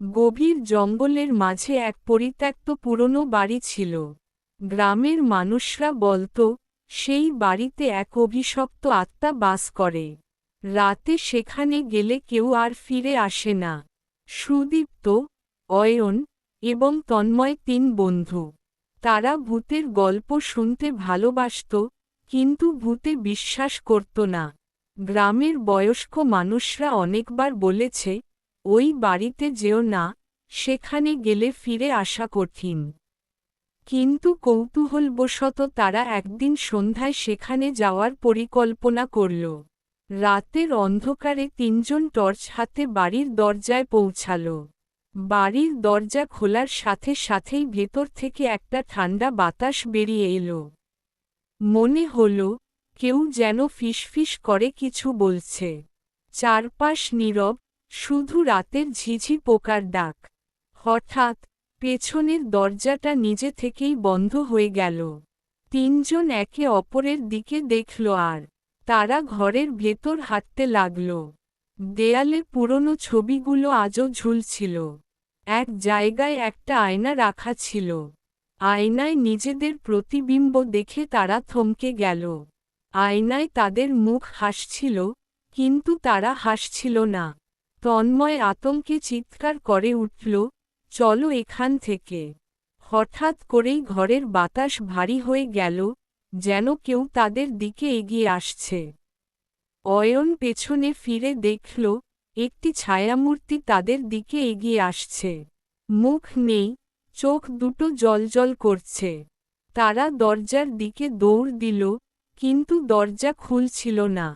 গভীর জঙ্গলের মাঝে এক পরিত্যক্ত পুরনো বাড়ি ছিল। গ্রামের মানুষরা বলত, সেই বাড়িতে এক অভিশপ্ত আত্মা বাস করে। রাতে সেখানে গেলে কেউ আর ফিরে আসে না। সুদীপ্ত, অয়ন এবং তন্ময় তিন বন্ধু। তারা ভূতের গল্প শুনতে ভালোবাসত, কিন্তু ভূতে বিশ্বাস করত না। গ্রামের বয়স্ক মানুষরা অনেকবার বলেছে, ওই বাড়িতে যেও না, সেখানে গেলে ফিরে আসা কঠিন। কিন্তু কৌতূহলবশত তারা একদিন সন্ধ্যায় সেখানে যাওয়ার পরিকল্পনা করল। রাতের অন্ধকারে তিনজন টর্চ হাতে বাড়ির দরজায় পৌঁছাল। বাড়ির দরজা খোলার সাথে সাথেই ভেতর থেকে একটা ঠান্ডা বাতাস বেরিয়ে এলো। মনে হল, কেউ যেন ফিসফিস করে কিছু বলছে। চারপাশ নীরব, শুধু রাতের ঝিঝি পোকার ডাক। হঠাৎ পেছনের দরজাটা নিজে থেকেই বন্ধ হয়ে গেল। তিনজন একে অপরের দিকে দেখল আর তারা ঘরের ভেতর হাঁটতে লাগল। দেয়ালে পুরনো ছবিগুলো আজও ঝুলছিল। এক জায়গায় একটা আয়না রাখা ছিল। আয়নায় নিজেদের প্রতিবিম্ব দেখে তারা থমকে গেল। আয়নায় তাদের মুখ হাসছিল, কিন্তু তারা হাসছিল না। তন্ময় আতঙ্কে চিৎকার করে উঠল, চলো এখান থেকে। হঠাৎ করেই ঘরের বাতাস ভারী হয়ে গেল, যেন কেউ তাদের দিকে এগিয়ে আসছে। অয়ন পেছনে ফিরে দেখল, একটি ছায়ামূর্তি তাদের দিকে এগিয়ে আসছে। মুখ নেই, চোখ দুটো জ্বলজ্বল করছে। তারা দরজার দিকে দৌড় দিল, কিন্তু দরজা খুলছিল না।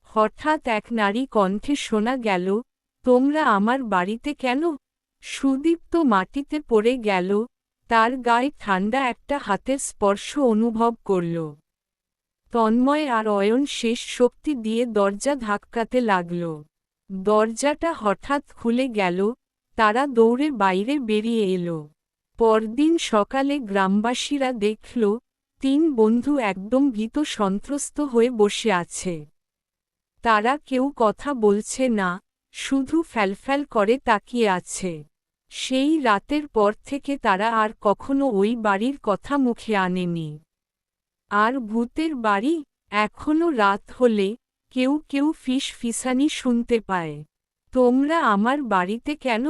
হঠাৎ এক নারী কণ্ঠে শোনা গেল, তোমরা আমার বাড়িতে কেন? সুদীপ্ত মাটিতে পড়ে গেল, তার গায়ে ঠান্ডা একটা হাতের স্পর্শ অনুভব করল। তন্ময় আর অয়ন শেষ শক্তি দিয়ে দরজা ধাক্কাতে লাগল। দরজাটা হঠাৎ খুলে গেল, তারা দৌড়ে বাইরে বেরিয়ে এলো। পরদিন সকালে গ্রামবাসীরা দেখল, তিন বন্ধু একদম ভীত সন্ত্রস্ত হয়ে বসে আছে। তারা কেউ কথা বলছে না, শুধু ফ্যালফ্যাল করে তাকিয়ে আছে। সেই রাতের পর থেকে তারা আর কখনো ওই বাড়ির কথা মুখে আনেনি। আর ভূতের বাড়ি, এখনো রাত হলে কেউ কেউ ফিসফিসানি শুনতে পায়। তোমরা আমার বাড়িতে কেন?